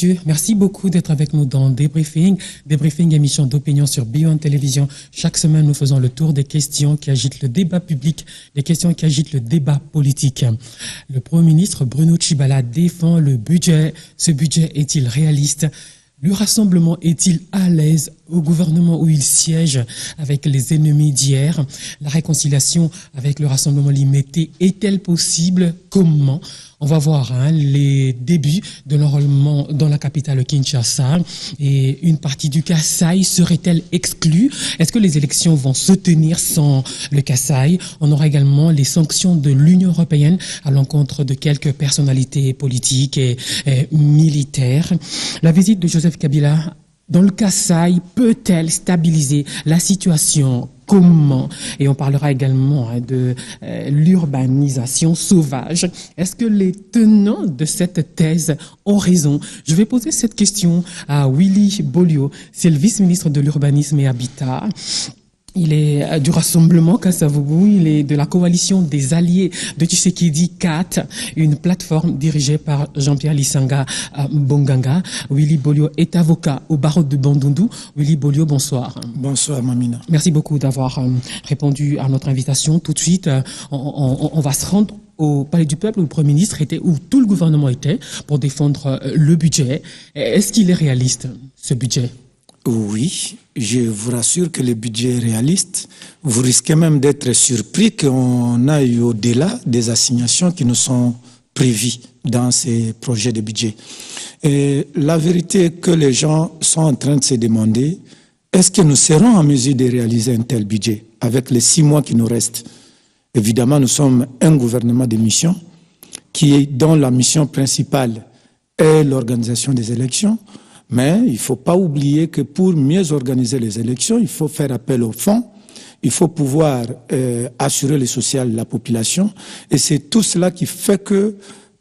Dieu, merci beaucoup d'être avec nous dans Débriefing. Débriefing, émission d'opinion sur Bio1 Télévision. Chaque semaine, nous faisons le tour des questions qui agitent le débat public, des questions qui agitent le débat politique. Le Premier ministre Bruno Tshibala défend le budget. Ce budget est-il réaliste? Le rassemblement est-il à l'aise au gouvernement où il siège avec les ennemis d'hier? La réconciliation avec le rassemblement limité est-elle possible? Comment? On va voir les débuts de l'enrôlement dans la capitale Kinshasa et une partie du Kasaï serait-elle exclue? Est-ce que les élections vont se tenir sans le Kasaï? On aura également les sanctions de l'Union européenne à l'encontre de quelques personnalités politiques et militaires. La visite de Joseph Kabila dans le Kasaï peut-elle stabiliser la situation? Comment? Et on parlera également de l'urbanisation sauvage. Est-ce que les tenants de cette thèse ont raison? Je vais poser cette question à Willy Bolio, c'est le vice-ministre de l'Urbanisme et Habitat. Il est du rassemblement Kasavubu, il est de la coalition des alliés de Tshisekedi 4, une plateforme dirigée par Jean-Pierre Lissanga Bonganga. Willy Bolio est avocat au barreau de Bandundu. Willy Bolio, bonsoir. Bonsoir Mamina. Merci beaucoup d'avoir répondu à notre invitation. Tout de suite, on va se rendre au Palais du Peuple où le Premier ministre était, où tout le gouvernement était pour défendre le budget. Est-ce qu'il est réaliste, ce budget? Oui, je vous rassure que le budget est réaliste. Vous risquez même d'être surpris qu'on aille au-delà des assignations qui nous sont prévues dans ces projets de budget. Et la vérité est que les gens sont en train de se demander, est-ce que nous serons en mesure de réaliser un tel budget avec les 6 mois qui nous restent? Évidemment, nous sommes un gouvernement de mission dont la mission principale est l'organisation des élections. Mais il ne faut pas oublier que pour mieux organiser les élections, il faut faire appel aux fonds, il faut pouvoir assurer le social de la population. Et c'est tout cela qui fait que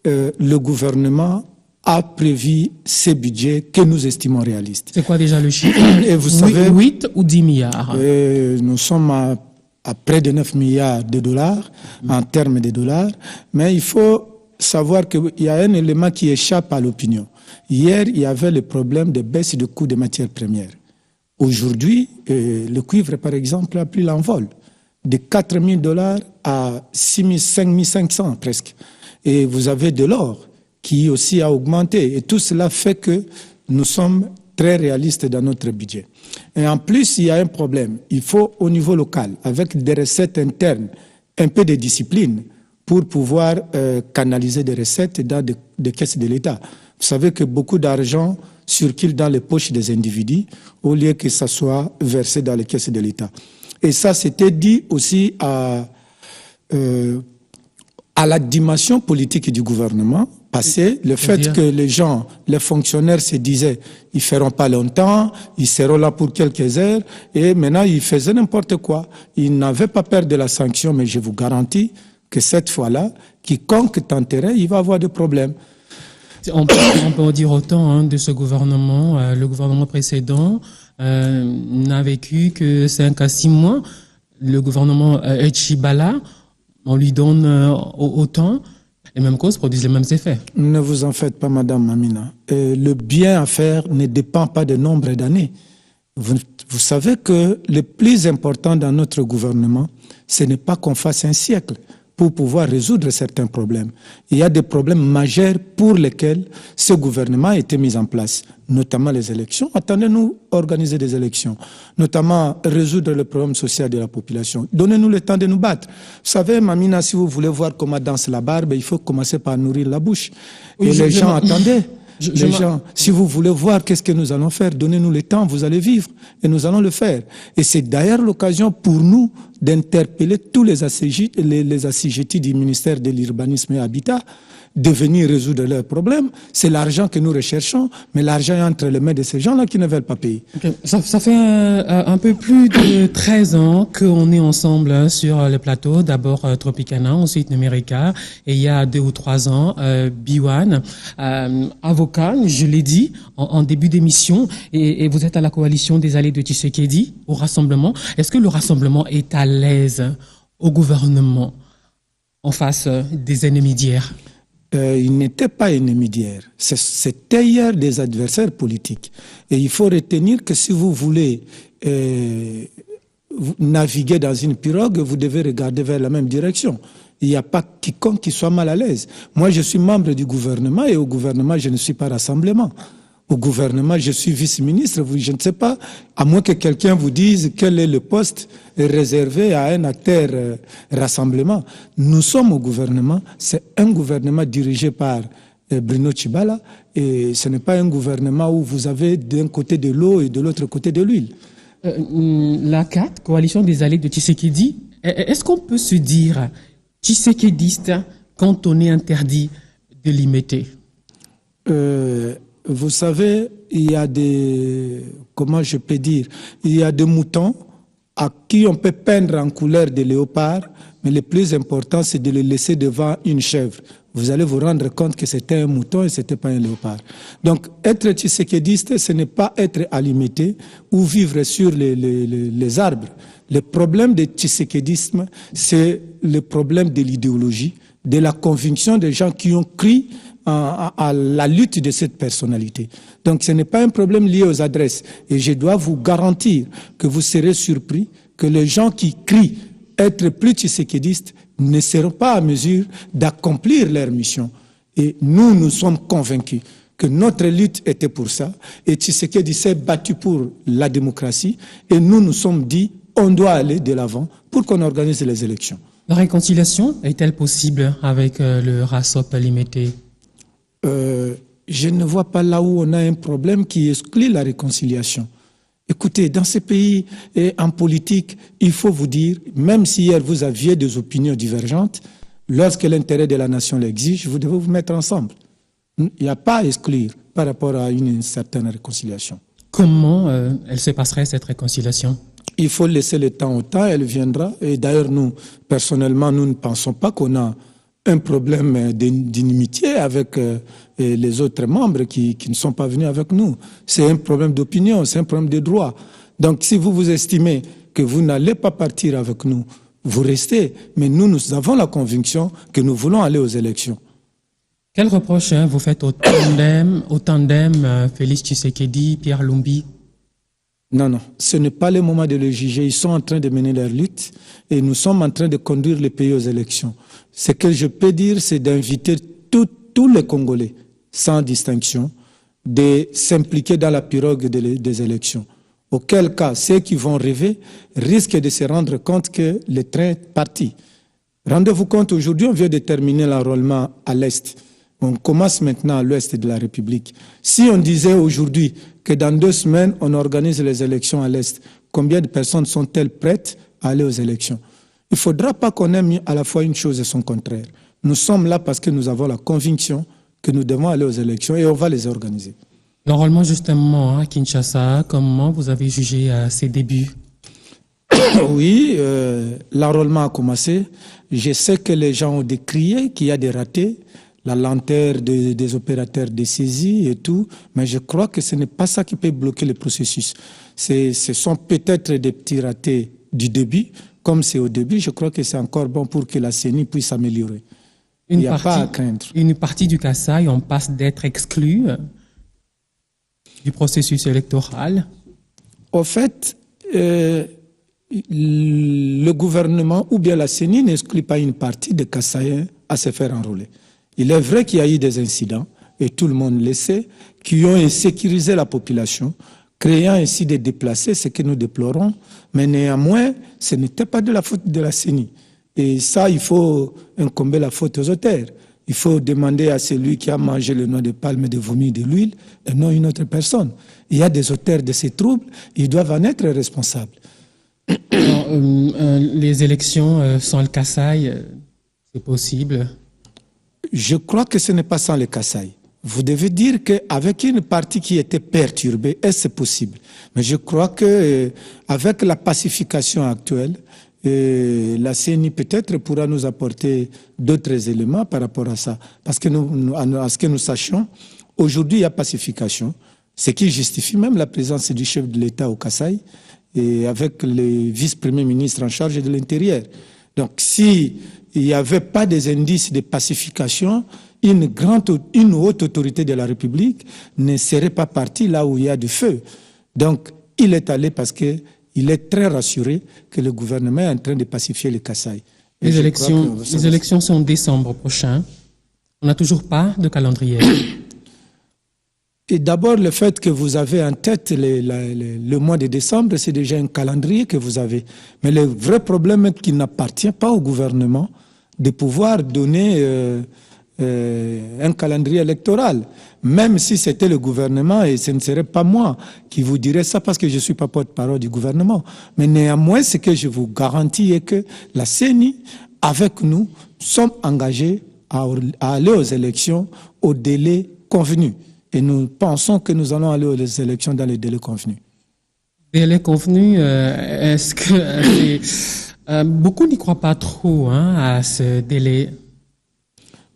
le gouvernement a prévu ces budgets que nous estimons réalistes. C'est quoi déjà le chiffre? Et vous savez, 8 ou 10 milliards? Nous sommes à près de 9 milliards de dollars en termes de dollars. Mais il faut savoir qu'il y a un élément qui échappe à l'opinion. Hier, il y avait le problème de baisse de coûts des matières premières. Aujourd'hui, le cuivre, par exemple, a pris l'envol de 4 000 dollars à 6 000, 5 500 presque. Et vous avez de l'or qui aussi a augmenté. Et tout cela fait que nous sommes très réalistes dans notre budget. Et en plus, il y a un problème. Il faut, au niveau local, avec des recettes internes, un peu de discipline pour pouvoir canaliser des recettes dans des caisses de l'État. Vous savez que beaucoup d'argent circule dans les poches des individus au lieu que ça soit versé dans les caisses de l'État. Et ça, c'était dit aussi à la dimension politique du gouvernement passé, le fait que les gens, les fonctionnaires se disaient ils ne feront pas longtemps, ils seront là pour quelques heures, et maintenant ils faisaient n'importe quoi. Ils n'avaient pas peur de la sanction, mais je vous garantis que cette fois-là, quiconque tenterait, il va avoir des problèmes. On peut en dire autant de ce gouvernement. Le gouvernement précédent n'a vécu que 5 à 6 mois. Le gouvernement Tshibala, on lui donne autant. Les mêmes causes produisent les mêmes effets. Ne vous en faites pas, Madame Mamina. Le bien à faire ne dépend pas du nombre d'années. Vous savez que le plus important dans notre gouvernement, ce n'est pas qu'on fasse un siècle pour pouvoir résoudre certains problèmes. Il y a des problèmes majeurs pour lesquels ce gouvernement a été mis en place, notamment les élections. Attendez-nous organiser des élections, notamment résoudre le problème social de la population. Donnez-nous le temps de nous battre. Vous savez, Mamina, si vous voulez voir comment danse la barbe, il faut commencer par nourrir la bouche. Oui, et les gens attendaient. Les gens, si vous voulez voir qu'est-ce que nous allons faire, donnez-nous le temps, vous allez vivre, et nous allons le faire. Et c'est d'ailleurs l'occasion pour nous d'interpeller tous les assujettis du ministère de l'Urbanisme et Habitat de venir résoudre leurs problèmes. C'est l'argent que nous recherchons, mais l'argent est entre les mains de ces gens-là qui ne veulent pas payer. Okay. Ça fait un peu plus de 13 ans qu'on est ensemble sur le plateau. D'abord Tropicana, ensuite Numérica, et il y a 2 ou 3 ans, Biwan, avocat, je l'ai dit en début d'émission, et vous êtes à la coalition des alliés de Tshisekedi, au rassemblement. Est-ce que le rassemblement est à l'aise au gouvernement en face des ennemis d'hier? Ils n'étaient pas ennemis d'hier. C'était hier des adversaires politiques. Et il faut retenir que si vous voulez naviguer dans une pirogue, vous devez regarder vers la même direction. Il n'y a pas quiconque qui soit mal à l'aise. Moi, je suis membre du gouvernement et au gouvernement, je ne suis pas rassemblement. Au gouvernement, je suis vice-ministre. Je ne sais pas, à moins que quelqu'un vous dise quel est le poste réservé à un acteur rassemblement. Nous sommes au gouvernement. C'est un gouvernement dirigé par Bruno Tshibala et ce n'est pas un gouvernement où vous avez d'un côté de l'eau et de l'autre côté de l'huile. La CAT, coalition des alliés de Tshisekedi, est-ce qu'on peut se dire tshisekédiste quand on est interdit de l'imiter? Vous savez, il y a des, comment je peux dire, il y a des moutons à qui on peut peindre en couleur de léopard, mais le plus important, c'est de les laisser devant une chèvre. Vous allez vous rendre compte que c'était un mouton et ce n'était pas un léopard. Donc, être tshisékédiste, ce n'est pas être à l'imiter ou vivre sur les arbres. Le problème du tshisékédisme, c'est le problème de l'idéologie, de la conviction des gens qui ont cru à la lutte de cette personnalité. Donc ce n'est pas un problème lié aux adresses. Et je dois vous garantir que vous serez surpris que les gens qui crient être plus tshisékédistes ne seront pas à mesure d'accomplir leur mission. Et nous sommes convaincus que notre lutte était pour ça. Et Tshisekedi s'est battu pour la démocratie. Et nous sommes dit, on doit aller de l'avant pour qu'on organise les élections. La réconciliation est-elle possible avec le RASOP limité? Je ne vois pas là où on a un problème qui exclut la réconciliation. Écoutez, dans ces pays et en politique, il faut vous dire, même si hier vous aviez des opinions divergentes, lorsque l'intérêt de la nation l'exige, vous devez vous mettre ensemble. Il n'y a pas à exclure par rapport à une certaine réconciliation. Comment elle se passerait cette réconciliation? Il faut laisser le temps au temps, elle viendra. Et d'ailleurs, nous, personnellement, nous ne pensons pas qu'on a un problème d'inimitié avec les autres membres qui ne sont pas venus avec nous. C'est un problème d'opinion, c'est un problème de droit. Donc si vous estimez que vous n'allez pas partir avec nous, vous restez. Mais nous avons la conviction que nous voulons aller aux élections. Quel reproche vous faites au tandem Félix Tshisekedi, Pierre Lumbi? Non, ce n'est pas le moment de le juger. Ils sont en train de mener leur lutte et nous sommes en train de conduire le pays aux élections. Ce que je peux dire, c'est d'inviter tous les Congolais, sans distinction, de s'impliquer dans la pirogue des élections. Auquel cas, ceux qui vont rêver risquent de se rendre compte que le train est parti. Rendez-vous compte, aujourd'hui, on vient de terminer l'enrôlement à l'Est. On commence maintenant à l'ouest de la République. Si on disait aujourd'hui que dans 2 semaines, on organise les élections à l'Est, combien de personnes sont-elles prêtes à aller aux élections? Il ne faudra pas qu'on aime à la fois une chose et son contraire. Nous sommes là parce que nous avons la conviction que nous devons aller aux élections et on va les organiser. L'enrôlement justement à Kinshasa, comment vous avez jugé ses débuts? Oui, l'enrôlement a commencé. Je sais que les gens ont décrié qu'il y a des ratés, la lenteur des opérateurs de saisie et tout, mais je crois que ce n'est pas ça qui peut bloquer le processus. Ce sont peut-être des petits ratés du début. Comme c'est au début, je crois que c'est encore bon pour que la CENI puisse s'améliorer. Il n'y a pas à craindre. Une partie du Kasaï, on passe d'être exclu du processus électoral. Au fait, le gouvernement ou bien la CENI n'exclut pas une partie des Kasaïens à se faire enrôler. Il est vrai qu'il y a eu des incidents, et tout le monde le sait, qui ont insécurisé la population, créant ainsi des déplacés, ce que nous déplorons, mais néanmoins, ce n'était pas de la faute de la CENI. Et ça, il faut incomber la faute aux auteurs. Il faut demander à celui qui a mangé le noix de palme de vomi de l'huile, et non une autre personne. Il y a des auteurs de ces troubles, ils doivent en être responsables. Les élections sans le Kasaï, c'est possible? Je crois que ce n'est pas sans le Kasaï. Vous devez dire qu'avec une partie qui était perturbée, est-ce possible? Mais je crois qu'avec la pacification actuelle, la CENI peut-être pourra nous apporter d'autres éléments par rapport à ça. Parce que à ce que nous sachions, aujourd'hui il y a pacification, ce qui justifie même la présence du chef de l'État au Kasaï et avec le vice-premier ministre en charge de l'Intérieur. Donc s'il n'y avait pas des indices de pacification, une haute autorité de la République ne serait pas partie là où il y a du feu. Donc, il est allé parce qu'il est très rassuré que le gouvernement est en train de pacifier le Kasaï. Les élections sont en décembre prochain. On n'a toujours pas de calendrier. Et d'abord, le fait que vous avez en tête le mois de décembre, c'est déjà un calendrier que vous avez. Mais le vrai problème est qu'il n'appartient pas au gouvernement de pouvoir donner un calendrier électoral. Même si c'était le gouvernement, et ce ne serait pas moi qui vous dirais ça parce que je ne suis pas porte-parole du gouvernement. Mais néanmoins, ce que je vous garantis est que la CENI, avec nous, sommes engagés à aller aux élections au délai convenu. Et nous pensons que nous allons aller aux élections dans les délais convenus. Délai convenu, est-ce que beaucoup n'y croient pas trop à ce délai?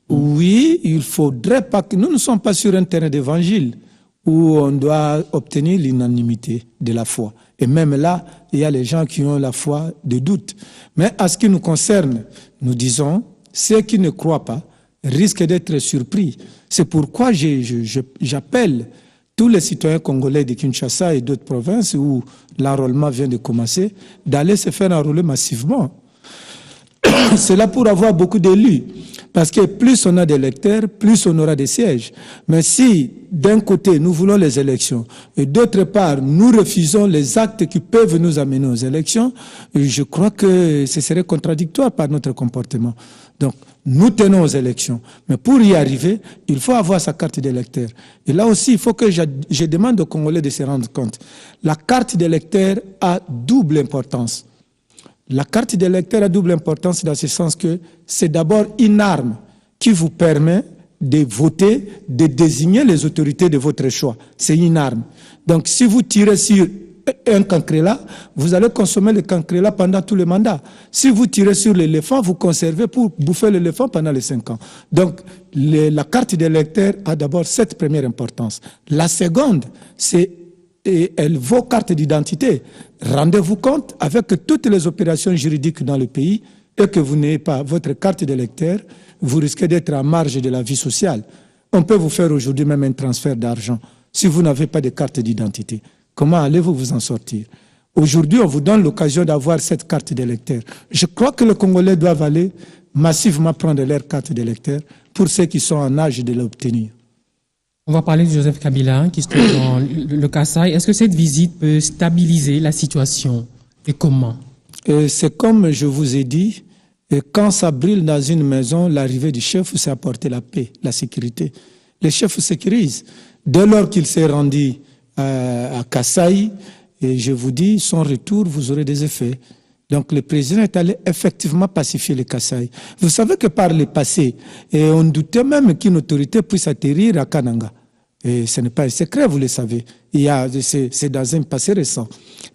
Oui, il faudrait pas que nous ne sommes pas sur un terrain d'évangile où on doit obtenir l'unanimité de la foi. Et même là, il y a les gens qui ont la foi de doute. Mais à ce qui nous concerne, nous disons, ceux qui ne croient pas risquent d'être surpris. C'est pourquoi j'appelle tous les citoyens congolais de Kinshasa et d'autres provinces où l'enrôlement vient de commencer, d'aller se faire enrôler massivement. C'est là pour avoir beaucoup d'élus. Parce que plus on a d'électeurs, plus on aura des sièges. Mais si, d'un côté, nous voulons les élections, et d'autre part, nous refusons les actes qui peuvent nous amener aux élections, je crois que ce serait contradictoire par notre comportement. Donc, nous tenons aux élections. Mais pour y arriver, il faut avoir sa carte d'électeur. Et là aussi, il faut que je demande aux Congolais de se rendre compte. La carte d'électeur a double importance. La carte d'électeur a double importance dans ce sens que c'est d'abord une arme qui vous permet de voter, de désigner les autorités de votre choix. C'est une arme. Donc si vous tirez sur un cancréla, vous allez consommer le cancréla pendant tout le mandat. Si vous tirez sur l'éléphant, vous conservez pour bouffer l'éléphant pendant les 5 ans. Donc la carte d'électeur a d'abord cette première importance. La seconde, c'est vos cartes d'identité. Rendez-vous compte, avec toutes les opérations juridiques dans le pays, et que vous n'ayez pas votre carte d'électeur, vous risquez d'être à marge de la vie sociale. On peut vous faire aujourd'hui même un transfert d'argent si vous n'avez pas de carte d'identité. Comment allez-vous vous en sortir? Aujourd'hui, on vous donne l'occasion d'avoir cette carte d'électeur. Je crois que les Congolais doivent aller massivement prendre leur carte d'électeur pour ceux qui sont en âge de l'obtenir. On va parler de Joseph Kabila qui se trouve dans le Kasaï. Est-ce que cette visite peut stabiliser la situation et comment? C'est comme je vous ai dit, quand ça brûle dans une maison, l'arrivée du chef, c'est apporter la paix, la sécurité. Le chef sécurise. Dès lors qu'il s'est rendu à Kasaï, et je vous dis, son retour, vous aurez des effets. Donc le président est allé effectivement pacifier le Kasaï. Vous savez que par le passé, on doutait même qu'une autorité puisse atterrir à Kananga. Et ce n'est pas un secret, vous le savez. C'est dans un passé récent.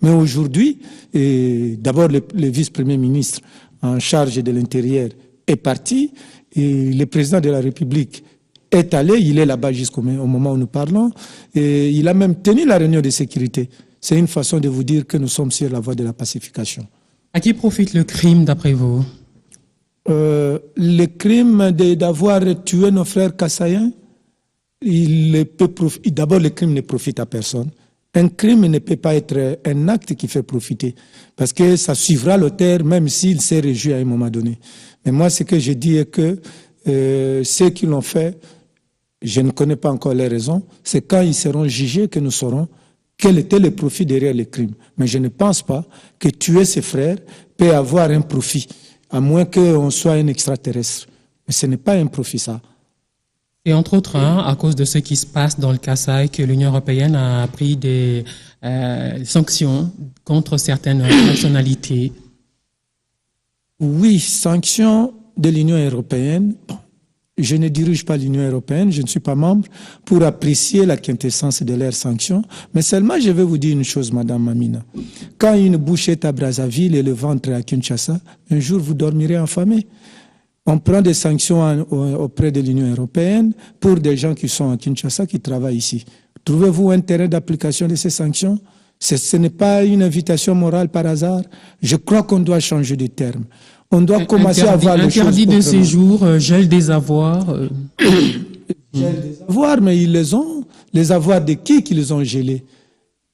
Mais aujourd'hui, d'abord le vice-premier ministre en charge de l'intérieur est parti, et le président de la République est allé, il est là-bas jusqu'au moment où nous parlons, et il a même tenu la réunion de sécurité. C'est une façon de vous dire que nous sommes sur la voie de la pacification. À qui profite le crime d'après vous? Le crime d'avoir tué nos frères kassaïens, d'abord le crime ne profite à personne. Un crime ne peut pas être un acte qui fait profiter, parce que ça suivra l'auteur même s'il s'est réjoui à un moment donné. Mais moi, ce que je dis est que ceux qui l'ont fait, je ne connais pas encore les raisons, c'est quand ils seront jugés que nous saurons quel était le profit derrière le crime. Mais je ne pense pas que tuer ses frères peut avoir un profit, à moins qu'on soit un extraterrestre. Mais ce n'est pas un profit, ça. Et entre autres, à cause de ce qui se passe dans le Kasaï, que l'Union européenne a pris des sanctions contre certaines personnalités. Oui, sanctions de l'Union européenne. Bon, je ne dirige pas l'Union européenne, je ne suis pas membre pour apprécier la quintessence de leurs sanctions. Mais seulement, je vais vous dire une chose, Madame Mamina. Quand une bouche est à Brazzaville et le ventre à Kinshasa, un jour vous dormirez affamé. On prend des sanctions auprès de l'Union européenne pour des gens qui sont à Kinshasa, qui travaillent ici. Trouvez-vous un terrain d'application de ces sanctions? Ce n'est pas une invitation morale par hasard. Je crois qu'on doit changer de terme. On doit commencer à voir les choses Interdit de autrement. séjour, gel des avoirs. Gel des avoirs, mais ils les ont. Les avoirs de qui qu'ils ont gelés?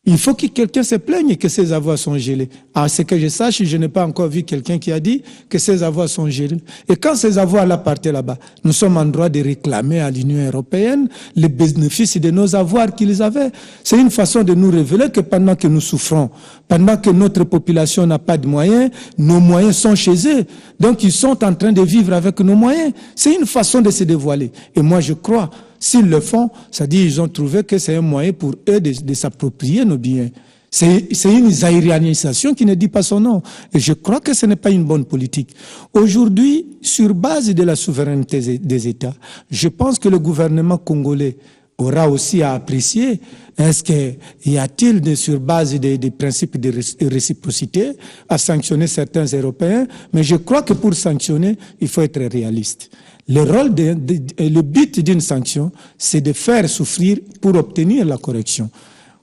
Il faut que quelqu'un se plaigne que ces avoirs sont gelés. À ce que je sache, je n'ai pas encore vu quelqu'un qui a dit que ces avoirs sont gelés. Et quand ces avoirs-là partaient là-bas, nous sommes en droit de réclamer à l'Union européenne les bénéfices de nos avoirs qu'ils avaient. C'est une façon de nous révéler que pendant que nous souffrons, pendant que notre population n'a pas de moyens, nos moyens sont chez eux. Donc ils sont en train de vivre avec nos moyens. C'est une façon de se dévoiler. Et moi je crois, s'ils le font, c'est-à-dire qu'ils ont trouvé que c'est un moyen pour eux de s'approprier nos biens. C'est une zaïrianisation qui ne dit pas son nom. Et je crois que ce n'est pas une bonne politique. Aujourd'hui, sur base de la souveraineté des États, je pense que le gouvernement congolais aura aussi à apprécier, est-ce qu'il y a-t-il, sur base des principes de réciprocité, à sanctionner certains Européens. Mais je crois que pour sanctionner, il faut être réaliste. Le but d'une sanction, c'est de faire souffrir pour obtenir la correction.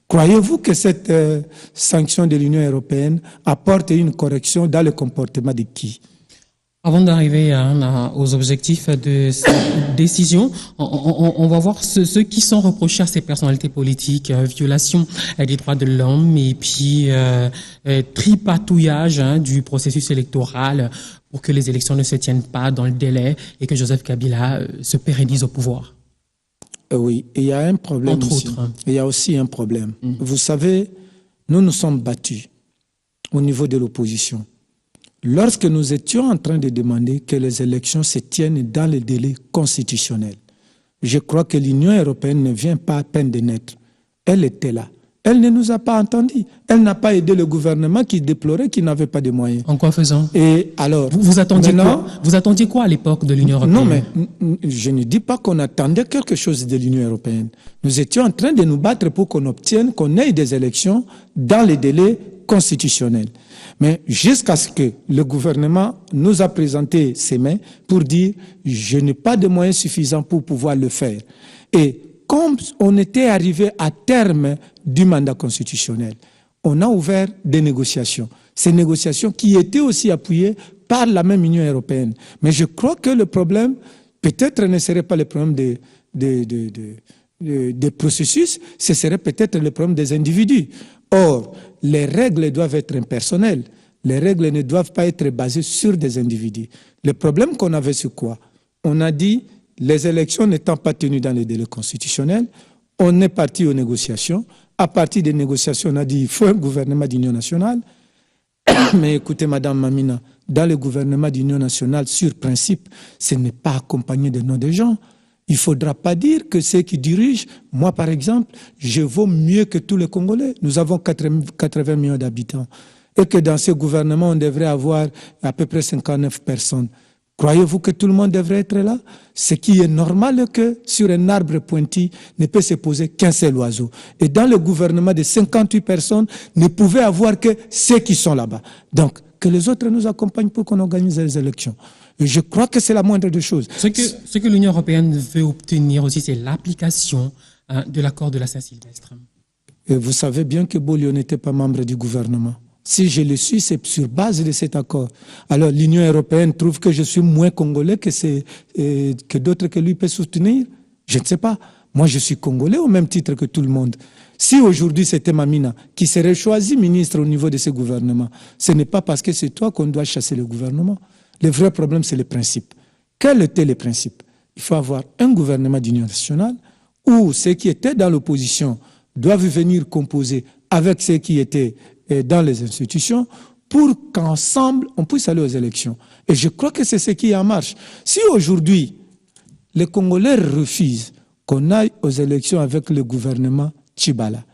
Croyez-vous que cette sanction de l'Union européenne apporte une correction dans le comportement de qui? Avant d'arriver aux objectifs de cette décision, on va voir ceux qui sont reprochés à ces personnalités politiques, violation des droits de l'homme et puis tripatouillage du processus électoral pour que les élections ne se tiennent pas dans le délai et que Joseph Kabila se pérennise au pouvoir. Oui, il y a un problème aussi. Il y a aussi un problème. Vous savez, nous nous sommes battus au niveau de l'opposition. Lorsque nous étions en train de demander que les élections se tiennent dans le délai constitutionnel, je crois que l'Union européenne ne vient pas à peine de naître. Elle était là. Elle ne nous a pas entendus. Elle n'a pas aidé le gouvernement qui déplorait qu'il n'avait pas de moyens. En quoi faisant? Et alors, vous attendiez quoi? Vous attendiez quoi à l'époque de l'Union européenne? Non, mais je ne dis pas qu'on attendait quelque chose de l'Union européenne. Nous étions en train de nous battre pour qu'on ait des élections dans les délais constitutionnels. Mais jusqu'à ce que le gouvernement nous a présenté ses mains pour dire « je n'ai pas de moyens suffisants pour pouvoir le faire ». Et comme on était arrivé à terme du mandat constitutionnel, on a ouvert des négociations. Ces négociations qui étaient aussi appuyées par la même Union européenne. Mais je crois que le problème, peut-être ne serait pas le problème des processus, ce serait peut-être le problème des individus. Or, les règles doivent être impersonnelles. Les règles ne doivent pas être basées sur des individus. Le problème qu'on avait, c'est quoi? On a dit, les élections n'étant pas tenues dans les délais constitutionnels, on est parti aux négociations. À partir des négociations, on a dit, il faut un gouvernement d'union nationale. Mais écoutez, Madame Mamina, dans le gouvernement d'union nationale, sur principe, ce n'est pas accompagné de noms de gens. Il ne faudra pas dire que ceux qui dirigent, moi par exemple, je vaux mieux que tous les Congolais. Nous avons 80 millions d'habitants. Et que dans ce gouvernement, on devrait avoir à peu près 59 personnes. Croyez-vous que tout le monde devrait être là? Ce qui est normal que sur un arbre pointu ne peut se poser qu'un seul oiseau. Et dans le gouvernement de 58 personnes, ne pouvait avoir que ceux qui sont là-bas. Donc, que les autres nous accompagnent pour qu'on organise les élections. Et je crois que c'est la moindre des choses. Ce que l'Union européenne veut obtenir aussi, c'est l'application de l'accord de la Saint-Sylvestre. Et vous savez bien que Bolio n'était pas membre du gouvernement. Si je le suis, c'est sur base de cet accord. Alors l'Union européenne trouve que je suis moins congolais que d'autres que lui peut soutenir. Je ne sais pas. Moi, je suis congolais au même titre que tout le monde. Si aujourd'hui c'était Mamina qui serait choisi ministre au niveau de ce gouvernement, ce n'est pas parce que c'est toi qu'on doit chasser le gouvernement. Le vrai problème, c'est le principe. Quel était le principe? Il faut avoir un gouvernement d'union nationale où ceux qui étaient dans l'opposition doivent venir composer avec ceux qui étaient dans les institutions pour qu'ensemble, on puisse aller aux élections. Et je crois que c'est ce qui est en marche. Si aujourd'hui, les Congolais refusent qu'on aille aux élections avec le gouvernement Tchibala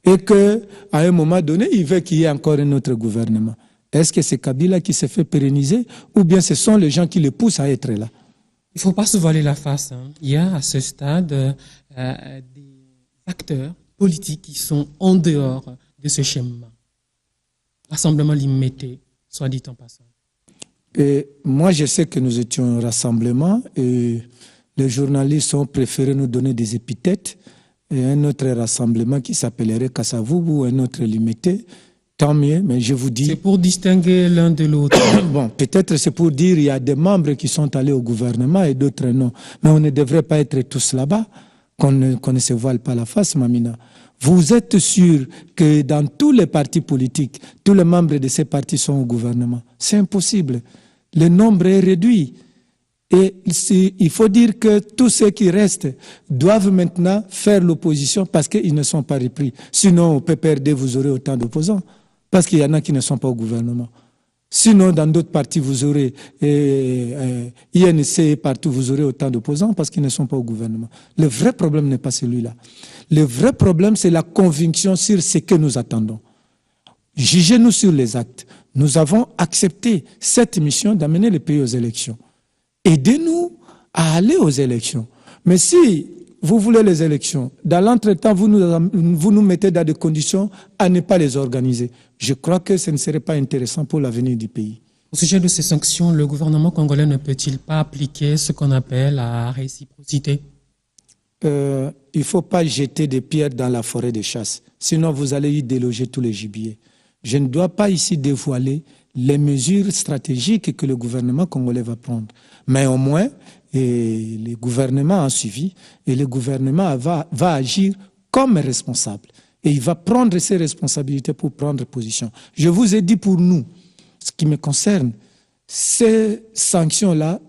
et qu'à un moment donné, il veut qu'il y ait encore un autre gouvernement, est-ce que c'est Kabila qui s'est fait pérenniser ou bien ce sont les gens qui le poussent à être là? Il ne faut pas se voiler la face. Il y a à ce stade des acteurs politiques qui sont en dehors de ce schéma. Rassemblement limité, soit dit en passant. Et moi, je sais que nous étions un rassemblement et les journalistes ont préféré nous donner des épithètes et un autre rassemblement qui s'appellerait Kassavubu ou un autre limité. Tant mieux, mais je vous dis... C'est pour distinguer l'un de l'autre. Bon, peut-être c'est pour dire qu'il y a des membres qui sont allés au gouvernement et d'autres non. Mais on ne devrait pas être tous là-bas, qu'on ne se voile pas la face, Mamina. Vous êtes sûr que dans tous les partis politiques, tous les membres de ces partis sont au gouvernement? C'est impossible. Le nombre est réduit. Et il faut dire que tous ceux qui restent doivent maintenant faire l'opposition parce qu'ils ne sont pas repris. Sinon, au PPRD, vous aurez autant d'opposants parce qu'il y en a qui ne sont pas au gouvernement. Sinon, dans d'autres partis, vous aurez INC et partout, vous aurez autant d'opposants parce qu'ils ne sont pas au gouvernement. Le vrai problème n'est pas celui-là. Le vrai problème, c'est la conviction sur ce que nous attendons. Jugez-nous sur les actes. Nous avons accepté cette mission d'amener le pays aux élections. Aidez-nous à aller aux élections. Mais si vous voulez les élections, dans l'entretemps, vous nous mettez dans des conditions à ne pas les organiser. Je crois que ce ne serait pas intéressant pour l'avenir du pays. Au sujet de ces sanctions, le gouvernement congolais ne peut-il pas appliquer ce qu'on appelle la réciprocité? Il ne faut pas jeter des pierres dans la forêt de chasse, sinon vous allez y déloger tous les gibiers. Je ne dois pas ici dévoiler les mesures stratégiques que le gouvernement congolais va prendre. Mais au moins, le gouvernement a suivi et le gouvernement va agir comme responsable. Et il va prendre ses responsabilités pour prendre position. Je vous ai dit pour nous, ce qui me concerne, ces sanctions-là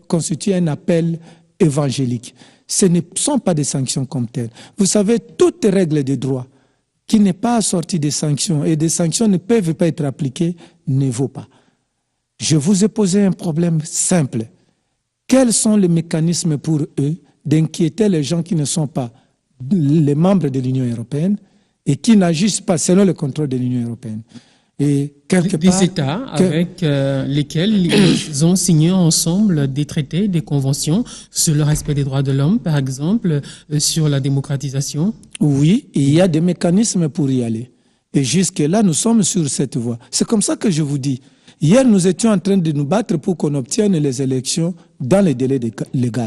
constituent un appel évangélique. Ce ne sont pas des sanctions comme telles. Vous savez, toute règle de droit qui n'est pas assortie des sanctions et des sanctions ne peuvent pas être appliquées ne vaut pas. Je vous ai posé un problème simple. Quels sont les mécanismes pour eux d'inquiéter les gens qui ne sont pas les membres de l'Union européenne et qui n'agissent pas selon le contrôle de l'Union européenne? Et quelque part, des États avec lesquels ils ont signé ensemble des traités, des conventions sur le respect des droits de l'homme, par exemple, sur la démocratisation. Oui, il y a des mécanismes pour y aller. Et jusque-là, nous sommes sur cette voie. C'est comme ça que je vous dis. Hier, nous étions en train de nous battre pour qu'on obtienne les élections dans les délais légaux.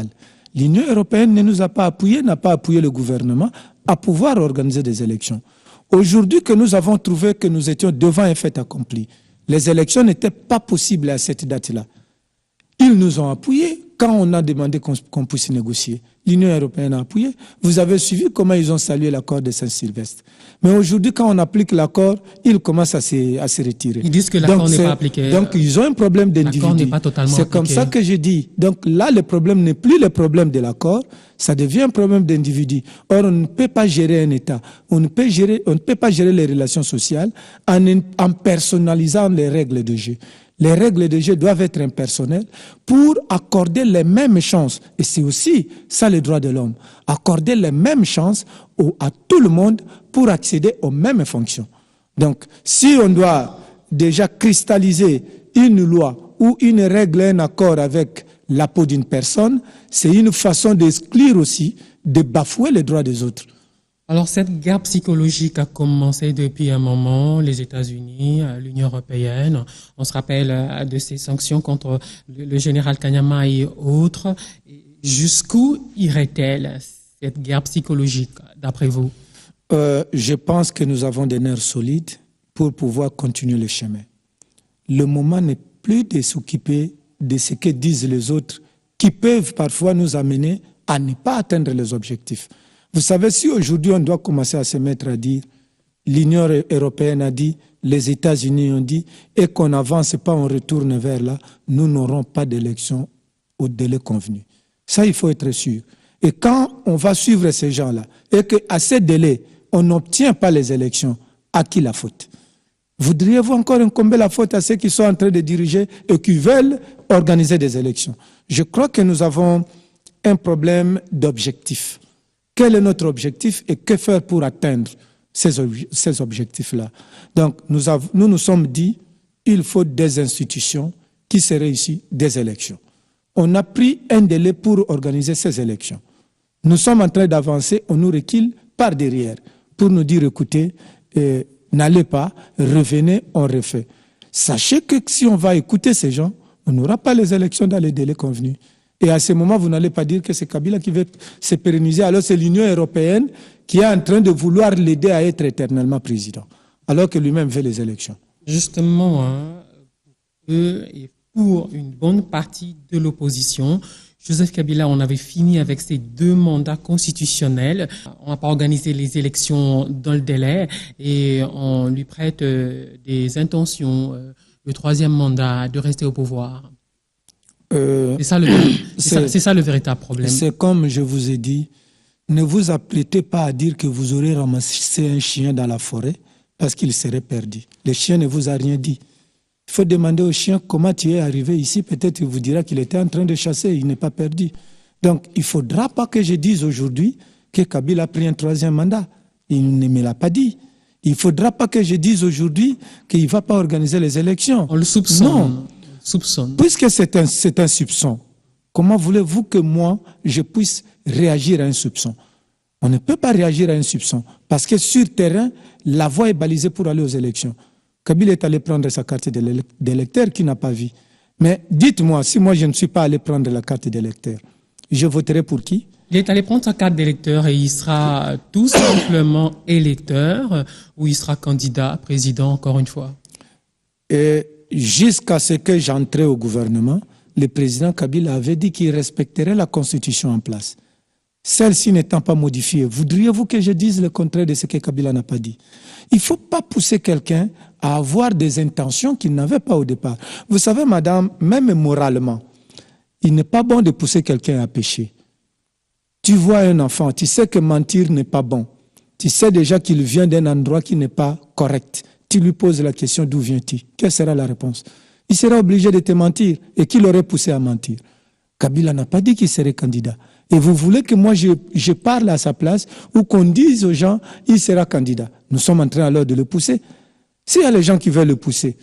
L'Union européenne ne nous a pas appuyés, n'a pas appuyé le gouvernement à pouvoir organiser des élections. Aujourd'hui que nous avons trouvé que nous étions devant un fait accompli, les élections n'étaient pas possibles à cette date-là. Ils nous ont appuyés quand on a demandé qu'on puisse négocier. L'Union européenne a appuyé. Vous avez suivi comment ils ont salué l'accord de Saint-Sylvestre. Mais aujourd'hui, quand on applique l'accord, ils commencent à se retirer. Ils disent que l'accord n'est pas appliqué. Donc, ils ont un problème d'individu. L'accord n'est pas totalement appliqué. C'est comme ça que je dis. Donc là, le problème n'est plus le problème de l'accord, ça devient un problème d'individu. Or, on ne peut pas gérer un État. On ne peut pas gérer les relations sociales en personnalisant les règles de jeu. Les règles de jeu doivent être impersonnelles pour accorder les mêmes chances. Et c'est aussi ça les droits de l'homme. Accorder les mêmes chances à tout le monde pour accéder aux mêmes fonctions. Donc, si on doit déjà cristalliser une loi ou une règle, un accord avec la peau d'une personne, c'est une façon d'exclure aussi, de bafouer les droits des autres. Alors, cette guerre psychologique a commencé depuis un moment, les États-Unis, l'Union européenne. On se rappelle de ces sanctions contre le général Kanyama et autres. Jusqu'où irait-elle, cette guerre psychologique, d'après vous? Je pense que nous avons des nerfs solides pour pouvoir continuer le chemin. Le moment n'est plus de s'occuper de ce que disent les autres, qui peuvent parfois nous amener à ne pas atteindre les objectifs. Vous savez, si aujourd'hui on doit commencer à se mettre à dire, l'Union européenne a dit, les États-Unis ont dit, et qu'on n'avance pas, on retourne vers là, nous n'aurons pas d'élection au délai convenu. Ça, il faut être sûr. Et quand on va suivre ces gens-là, et qu'à ces délais, on n'obtient pas les élections, à qui la faute? Voudriez-vous encore incomber la faute à ceux qui sont en train de diriger et qui veulent organiser des élections? Je crois que nous avons un problème d'objectif. Quel est notre objectif et que faire pour atteindre ces objectifs-là? Donc, nous sommes dit, il faut des institutions qui seraient ici des élections. On a pris un délai pour organiser ces élections. Nous sommes en train d'avancer, on nous recule par derrière pour nous dire, écoutez, n'allez pas, revenez, on refait. Sachez que si on va écouter ces gens, on n'aura pas les élections dans les délais convenus. Et à ce moment, vous n'allez pas dire que c'est Kabila qui veut se pérenniser. Alors c'est l'Union européenne qui est en train de vouloir l'aider à être éternellement président, alors que lui-même veut les élections. Justement, et pour une bonne partie de l'opposition, Joseph Kabila, on avait fini avec ses 2 mandats constitutionnels. On n'a pas organisé les élections dans le délai et on lui prête des intentions, le 3e mandat, de rester au pouvoir. C'est ça le véritable problème. C'est comme je vous ai dit, ne vous apprêtez pas à dire que vous aurez ramassé un chien dans la forêt parce qu'il serait perdu. Le chien ne vous a rien dit. Il faut demander au chien comment tu es arrivé ici. Peut-être qu'il vous dira qu'il était en train de chasser, il n'est pas perdu. Donc, il ne faudra pas que je dise aujourd'hui que Kabila a pris un 3e mandat. Il ne me l'a pas dit. Il ne faudra pas que je dise aujourd'hui qu'il ne va pas organiser les élections. On le soupçonne. Non. Soupçonne. Puisque c'est un soupçon, comment voulez-vous que moi, je puisse réagir à un soupçon? On ne peut pas réagir à un soupçon parce que sur terrain, la voie est balisée pour aller aux élections. Kabila est allé prendre sa carte d'électeur qui n'a pas vu. Mais dites-moi, si moi je ne suis pas allé prendre la carte d'électeur, je voterai pour qui? Il est allé prendre sa carte d'électeur et il sera tout simplement électeur ou il sera candidat, président encore une fois. Et jusqu'à ce que j'entrais au gouvernement, le président Kabila avait dit qu'il respecterait la constitution en place. Celle-ci n'étant pas modifiée, voudriez-vous que je dise le contraire de ce que Kabila n'a pas dit? Il ne faut pas pousser quelqu'un à avoir des intentions qu'il n'avait pas au départ. Vous savez, madame, même moralement, il n'est pas bon de pousser quelqu'un à pécher. Tu vois un enfant, tu sais que mentir n'est pas bon. Tu sais déjà qu'il vient d'un endroit qui n'est pas correct. Tu lui poses la question d'où viens-tu? Quelle sera la réponse? Il sera obligé de te mentir et qui l'aurait poussé à mentir? Kabila n'a pas dit qu'il serait candidat. Et vous voulez que moi je parle à sa place ou qu'on dise aux gens il sera candidat. Nous sommes en train alors de le pousser. S'il y a les gens qui veulent le pousser,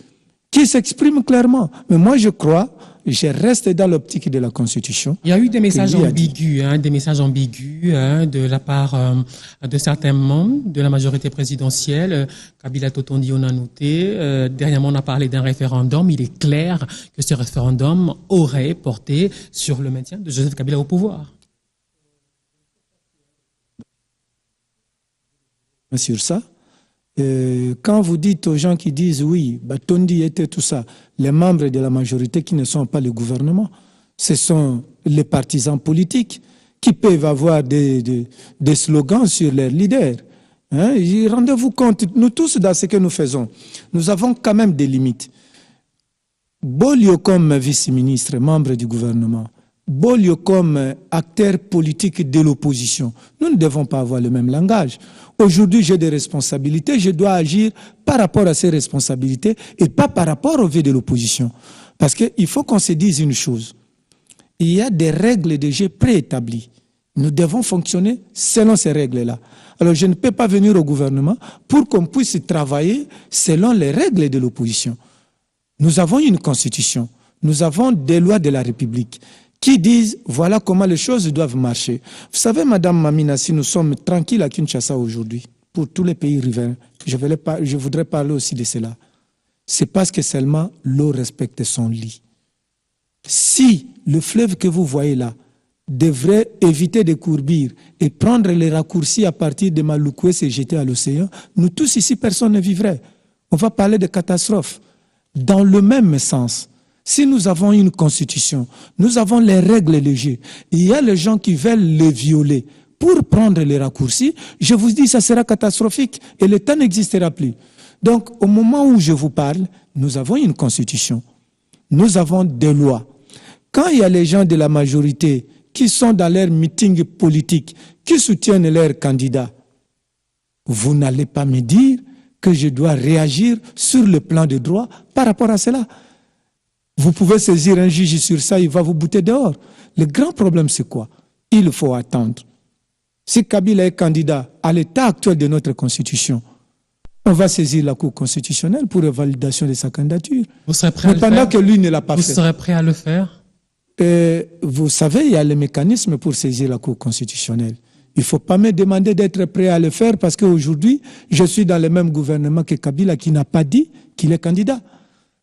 qui s'expriment clairement. Mais moi je crois, je reste dans l'optique de la Constitution. Il y a eu des messages ambigus, de la part de certains membres de la majorité présidentielle. Kabila Totondi, on a noté. Dernièrement, on a parlé d'un référendum. Il est clair que ce référendum aurait porté sur le maintien de Joseph Kabila au pouvoir. Sur ça, quand vous dites aux gens qui disent oui, Tondi était tout ça, les membres de la majorité qui ne sont pas le gouvernement, ce sont les partisans politiques qui peuvent avoir des slogans sur leurs leaders. Hein? Rendez-vous compte, nous tous dans ce que nous faisons, nous avons quand même des limites. Bolio comme vice-ministre, membre du gouvernement, Bolio comme acteur politique de l'opposition, nous ne devons pas avoir le même langage. Aujourd'hui, j'ai des responsabilités, je dois agir par rapport à ces responsabilités et pas par rapport au vœu de l'opposition. Parce qu'il faut qu'on se dise une chose. Il y a des règles de jeu préétablies. Nous devons fonctionner selon ces règles-là. Alors, je ne peux pas venir au gouvernement pour qu'on puisse travailler selon les règles de l'opposition. Nous avons une constitution, nous avons des lois de la République qui disent voilà comment les choses doivent marcher. Vous savez, Madame Mamina, si nous sommes tranquilles à Kinshasa aujourd'hui, pour tous les pays riverains, je voudrais parler aussi de cela. C'est parce que seulement l'eau respecte son lit. Si le fleuve que vous voyez là devrait éviter de courbir et prendre les raccourcis à partir de Maloukou et se jeter à l'océan, nous tous ici, personne ne vivrait. On va parler de catastrophe. Dans le même sens, si nous avons une constitution, nous avons les règles de jeu, il y a les gens qui veulent les violer pour prendre les raccourcis, je vous dis ça sera catastrophique et le temps n'existera plus. Donc au moment où je vous parle, nous avons une constitution, nous avons des lois. Quand il y a les gens de la majorité qui sont dans leur meeting politique, qui soutiennent leurs candidats, vous n'allez pas me dire que je dois réagir sur le plan de droit par rapport à cela. Vous pouvez saisir un juge sur ça, il va vous bouter dehors. Le grand problème, c'est quoi? Il faut attendre. Si Kabila est candidat à l'état actuel de notre constitution, on va saisir la Cour constitutionnelle pour la validation de sa candidature. Vous serez prêt à le faire? Pendant que lui ne l'a pas fait. Vous serez prêt à le faire? Vous savez, il y a le mécanisme pour saisir la Cour constitutionnelle. Il ne faut pas me demander d'être prêt à le faire parce qu'aujourd'hui, je suis dans le même gouvernement que Kabila qui n'a pas dit qu'il est candidat.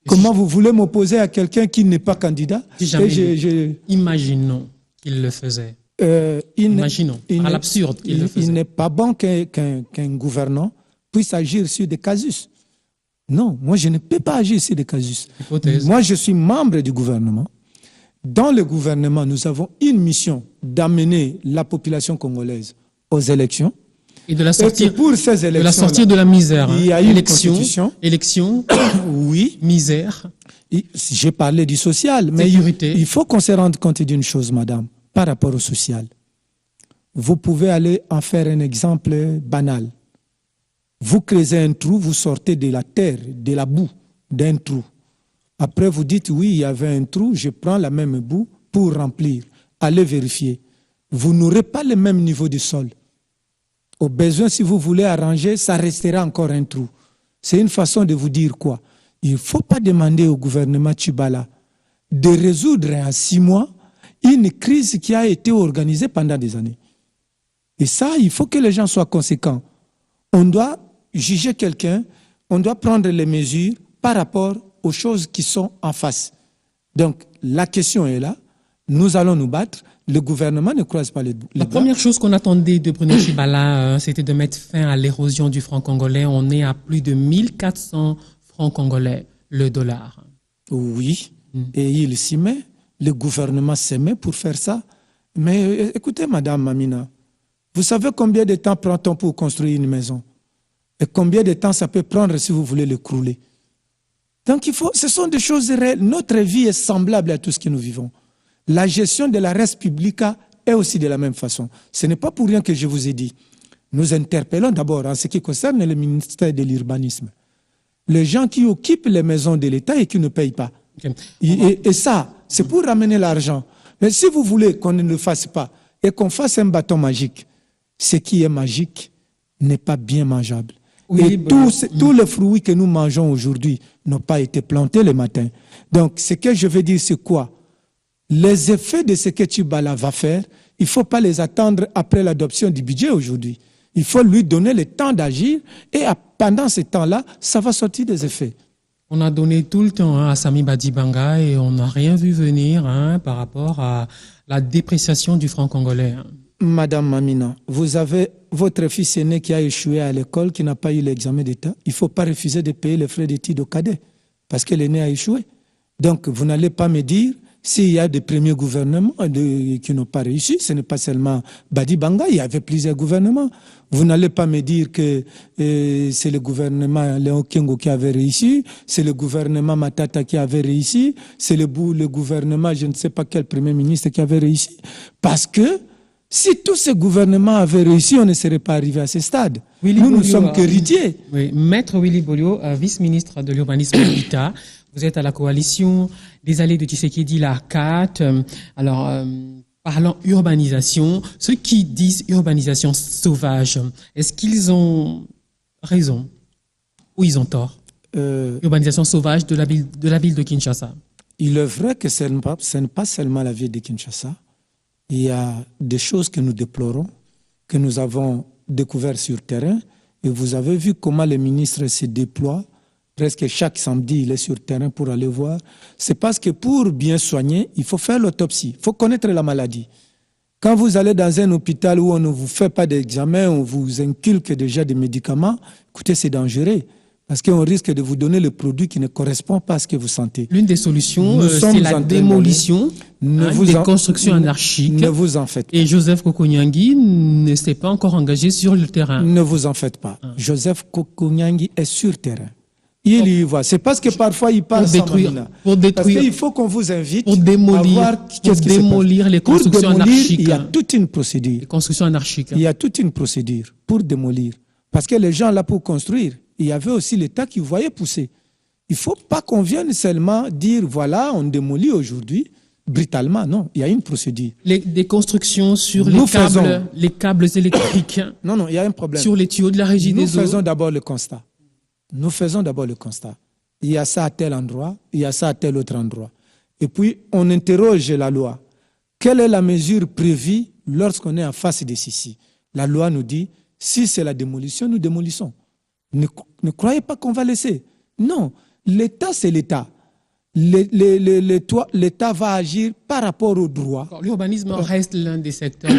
Comment vous voulez m'opposer à quelqu'un qui n'est pas candidat? Imaginons qu'il le faisait. Imaginons, à l'absurde. Il n'est pas bon qu'un gouvernant puisse agir sur des casus. Non, moi je ne peux pas agir sur des casus. Hypothèse. Moi je suis membre du gouvernement. Dans le gouvernement, nous avons une mission d'amener la population congolaise aux élections. Et de la sortir, pour ces élections de la misère. Il y a une constitution. Élection, oui. Misère. J'ai parlé du social, mais il faut qu'on se rende compte d'une chose, madame, par rapport au social. Vous pouvez aller en faire un exemple banal. Vous creusez un trou, vous sortez de la terre, de la boue d'un trou. Après, vous dites, oui, il y avait un trou, je prends la même boue pour remplir. Allez vérifier. Vous n'aurez pas le même niveau du sol. Au besoin, si vous voulez arranger, ça restera encore un trou. C'est une façon de vous dire quoi? Il ne faut pas demander au gouvernement Tchibala de résoudre en 6 mois une crise qui a été organisée pendant des années. Et ça, il faut que les gens soient conséquents. On doit juger quelqu'un, on doit prendre les mesures par rapport aux choses qui sont en face. Donc, la question est là. Nous allons nous battre. Le gouvernement ne croise pas les bras. La première chose qu'on attendait de Bruno Tchibala, c'était de mettre fin à l'érosion du franc congolais. On est à plus de 1400 francs congolais, le dollar. Oui, et il s'y met. Le gouvernement s'y met pour faire ça. Mais écoutez, madame Mamina, vous savez combien de temps prend-on pour construire une maison? Et combien de temps ça peut prendre si vous voulez l'écrouler? Donc ce sont des choses réelles. Notre vie est semblable à tout ce que nous vivons. La gestion de la res publica est aussi de la même façon. Ce n'est pas pour rien que je vous ai dit. Nous interpellons d'abord en ce qui concerne le ministère de l'urbanisme. Les gens qui occupent les maisons de l'État et qui ne payent pas. Okay. Et ça, c'est pour ramener l'argent. Mais si vous voulez qu'on ne le fasse pas et qu'on fasse un bâton magique, ce qui est magique n'est pas bien mangeable. Oui, et tous les fruits que nous mangeons aujourd'hui n'ont pas été plantés le matin. Donc, ce que je veux dire, c'est quoi? Les effets de ce que Tchibala va faire, il ne faut pas les attendre après l'adoption du budget aujourd'hui. Il faut lui donner le temps d'agir et pendant ce temps-là, ça va sortir des effets. On a donné tout le temps à Sami Badibanga et on n'a rien vu venir par rapport à la dépréciation du franc congolais. Madame Mamina, vous avez votre fils aîné qui a échoué à l'école, qui n'a pas eu l'examen d'État. Il ne faut pas refuser de payer les frais d'études au cadet parce que l'aîné a échoué. Donc, vous n'allez pas me dire s'il y a des premiers gouvernements qui n'ont pas réussi. Ce n'est pas seulement Badibanga, il y avait plusieurs gouvernements. Vous n'allez pas me dire que c'est le gouvernement Léon Kengo qui avait réussi, c'est le gouvernement Matata qui avait réussi, c'est le gouvernement, je ne sais pas quel premier ministre qui avait réussi. Parce que si tous ces gouvernements avaient réussi, on ne serait pas arrivé à ce stade. Nous sommes que héritiers. Oui. Maître Willy Bolio, vice-ministre de l'urbanisme de l'État, vous êtes à la coalition des allées de Tshisekedi, la 4. Alors, parlant urbanisation, ceux qui disent urbanisation sauvage, est-ce qu'ils ont raison ou ils ont tort? Urbanisation sauvage de la ville de Kinshasa. Il est vrai que ce n'est pas seulement la ville de Kinshasa. Il y a des choses que nous déplorons, que nous avons découvertes sur terrain. Et vous avez vu comment les ministres se déploient. Presque chaque samedi, il est sur terrain pour aller voir. C'est parce que pour bien soigner, il faut faire l'autopsie. Il faut connaître la maladie. Quand vous allez dans un hôpital où on ne vous fait pas d'examen, on vous inculque déjà des médicaments, écoutez, c'est dangereux. Parce qu'on risque de vous donner le produit qui ne correspond pas à ce que vous sentez. L'une des solutions, c'est la démolition des constructions anarchiques. Ne vous en faites pas. Et Joseph Kokonyangi ne s'est pas encore engagé sur le terrain. Ne vous en faites pas. Joseph Kokonyangi est sur terrain. Il y va. C'est parce que parfois il parle sans Mamina. Parce qu'il faut qu'on vous invite pour démolir, à voir qu'est-ce qui se passe. Les constructions anarchiques. Il y a toute une procédure. Les constructions anarchiques. Il y a toute une procédure pour démolir. Parce que les gens là pour construire, il y avait aussi l'État qui voyait pousser. Il ne faut pas qu'on vienne seulement dire voilà, on démolit aujourd'hui brutalement. Non, il y a une procédure. Des constructions sur les câbles électriques. Non, il y a un problème. Sur les tuyaux de la régie des eaux. Nous faisons d'abord le constat. Il y a ça à tel endroit, il y a ça à tel autre endroit. Et puis, on interroge la loi. Quelle est la mesure prévue lorsqu'on est en face de ceci? La loi nous dit, si c'est la démolition, nous démolissons. Ne croyez pas qu'on va laisser. Non, l'État, c'est l'État. l'État va agir par rapport aux droits. L'urbanisme reste l'un des secteurs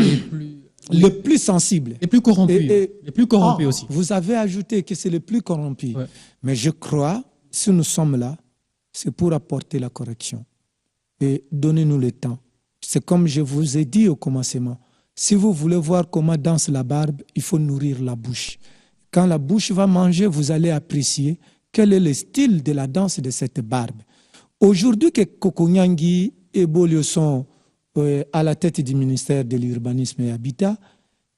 les plus sensibles. Les plus corrompus. Les plus corrompus aussi. Vous avez ajouté que c'est le plus corrompu. Ouais. Mais je crois, si nous sommes là, c'est pour apporter la correction. Et donnez-nous le temps. C'est comme je vous ai dit au commencement. Si vous voulez voir comment danse la barbe, il faut nourrir la bouche. Quand la bouche va manger, vous allez apprécier quel est le style de la danse de cette barbe. Aujourd'hui que Kokonyangi et Bolio sont à la tête du ministère de l'Urbanisme et Habitat,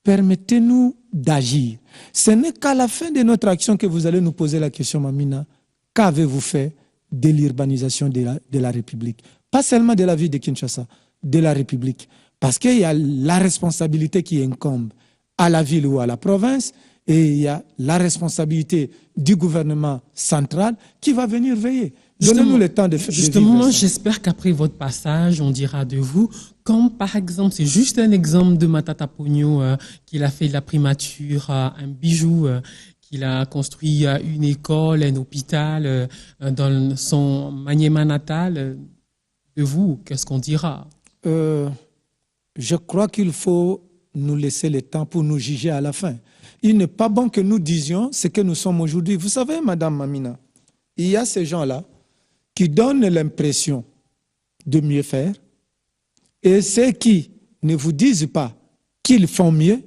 permettez-nous d'agir. Ce n'est qu'à la fin de notre action que vous allez nous poser la question, Mamina, qu'avez-vous fait de l'urbanisation de la République? Pas seulement de la ville de Kinshasa, de la République. Parce qu'il y a la responsabilité qui incombe à la ville ou à la province, et il y a la responsabilité du gouvernement central qui va venir veiller. Donnez-nous le temps de faire. Justement, j'espère qu'après votre passage, on dira de vous, comme par exemple, c'est juste un exemple de Matata Pogno, qu'il a fait de la primature un bijou, qu'il a construit une école, un hôpital dans son Maniema natal. De vous, qu'est-ce qu'on dira? Je crois qu'il faut nous laisser le temps pour nous juger à la fin. Il n'est pas bon que nous disions ce que nous sommes aujourd'hui. Vous savez, Madame Mamina, il y a ces gens-là qui donnent l'impression de mieux faire et ceux qui ne vous disent pas qu'ils font mieux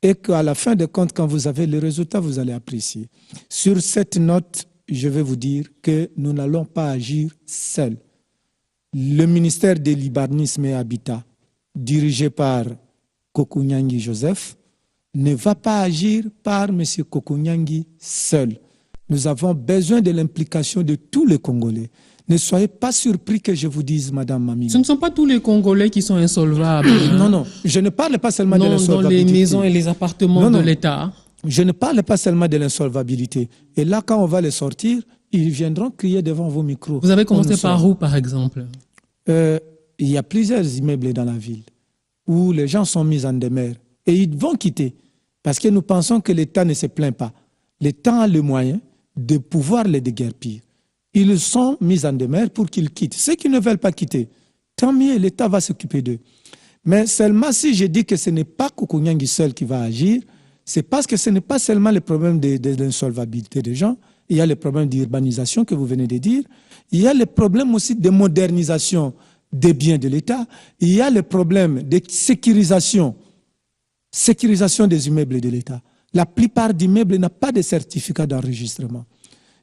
et qu'à la fin de compte, quand vous avez les résultats, vous allez apprécier. Sur cette note, je vais vous dire que nous n'allons pas agir seuls. Le ministère de l'Urbanisme et Habitat, dirigé par Kokonyangi Joseph, ne va pas agir par M. Kokonyangi seul. Nous avons besoin de l'implication de tous les Congolais. Ne soyez pas surpris que je vous dise, Madame Mamina. Ce ne sont pas tous les Congolais qui sont insolvables. Non, non. Je ne parle pas seulement de l'insolvabilité. Dans les maisons et les appartements de l'État. Je ne parle pas seulement de l'insolvabilité. Et là, quand on va les sortir, ils viendront crier devant vos micros. Vous avez commencé par où, par exemple? Il y a plusieurs immeubles dans la ville où les gens sont mis en demeure. Et ils vont quitter. Parce que nous pensons que l'État ne se plaint pas. L'État a le moyen de pouvoir les déguerpir. Ils sont mis en demeure pour qu'ils quittent. Ceux qui ne veulent pas quitter, tant mieux, l'État va s'occuper d'eux. Mais seulement si je dis que ce n'est pas Kokonyangi seul qui va agir, c'est parce que ce n'est pas seulement le problème de l'insolvabilité des gens, il y a le problème d'urbanisation que vous venez de dire, il y a le problème aussi de modernisation des biens de l'État, il y a le problème de sécurisation des immeubles de l'État. La plupart des immeubles n'ont pas de certificat d'enregistrement.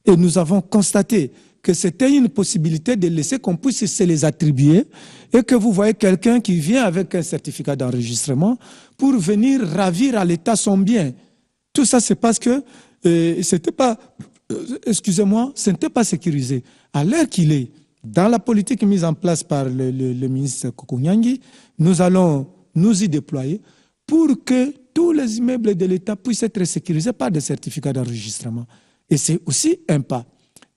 Et nous avons constaté que c'était une possibilité de laisser qu'on puisse se les attribuer et que vous voyez quelqu'un qui vient avec un certificat d'enregistrement pour venir ravir à l'État son bien. Tout ça, c'est parce que c'était pas, excusez-moi, ce n'était pas sécurisé. À l'heure qu'il est, dans la politique mise en place par le ministre Kokonyangi, nous allons nous y déployer pour que tous les immeubles de l'État puissent être sécurisés par des certificats d'enregistrement. Et c'est aussi un pas.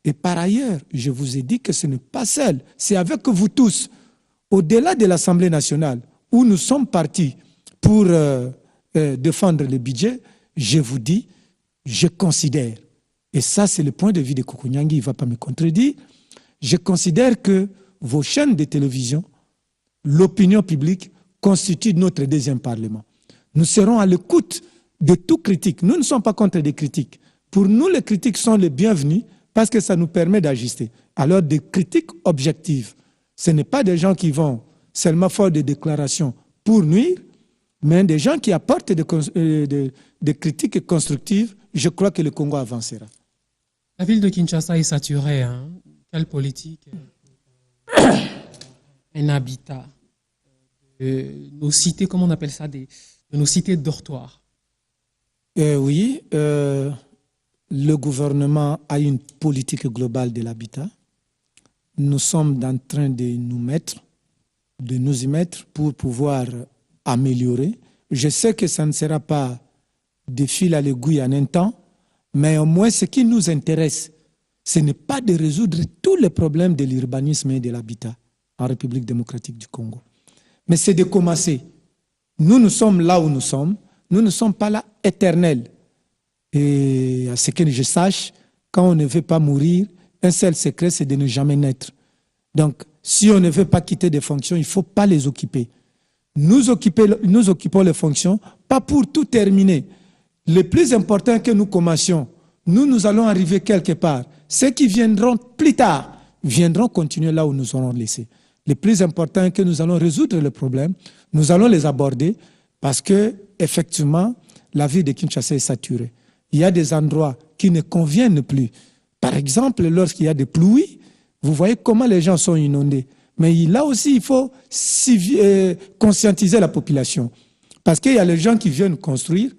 Et par ailleurs, je vous ai dit que ce n'est pas seul, c'est avec vous tous, au-delà de l'Assemblée nationale, où nous sommes partis pour défendre le budget, je vous dis, je considère, et ça c'est le point de vue de Kokonyangi, il ne va pas me contredire, je considère que vos chaînes de télévision, l'opinion publique, constituent notre deuxième parlement. Nous serons à l'écoute de toute critique. Nous ne sommes pas contre des critiques. Pour nous, les critiques sont les bienvenues parce que ça nous permet d'ajuster. Alors, des critiques objectives, ce n'est pas des gens qui vont seulement faire des déclarations pour nuire, mais des gens qui apportent des critiques constructives. Je crois que le Congo avancera. La ville de Kinshasa est saturée. Hein? Quelle politique? Un habitat. Nos cités, comment on appelle ça, de nos cités dortoirs. Oui, le gouvernement a une politique globale de l'habitat. Nous sommes en train de nous y mettre pour pouvoir améliorer. Je sais que ça ne sera pas de fil à l'aiguille en un temps, mais au moins ce qui nous intéresse, ce n'est pas de résoudre tous les problèmes de l'urbanisme et de l'habitat en République démocratique du Congo. Mais c'est de commencer. Nous sommes là où nous sommes. Nous ne sommes pas là éternels. Et à ce que je sache, quand on ne veut pas mourir, un seul secret, c'est de ne jamais naître. Donc, si on ne veut pas quitter des fonctions, il ne faut pas les occuper. Nous occupons les fonctions, pas pour tout terminer. Le plus important est que nous commencions. Nous allons arriver quelque part. Ceux qui viendront plus tard viendront continuer là où nous aurons laissé. Le plus important est que nous allons résoudre le problème. Nous allons les aborder parce que, effectivement, la ville de Kinshasa est saturée. Il y a des endroits qui ne conviennent plus. Par exemple, lorsqu'il y a des pluies, vous voyez comment les gens sont inondés. Mais là aussi, il faut conscientiser la population. Parce qu'il y a les gens qui viennent construire,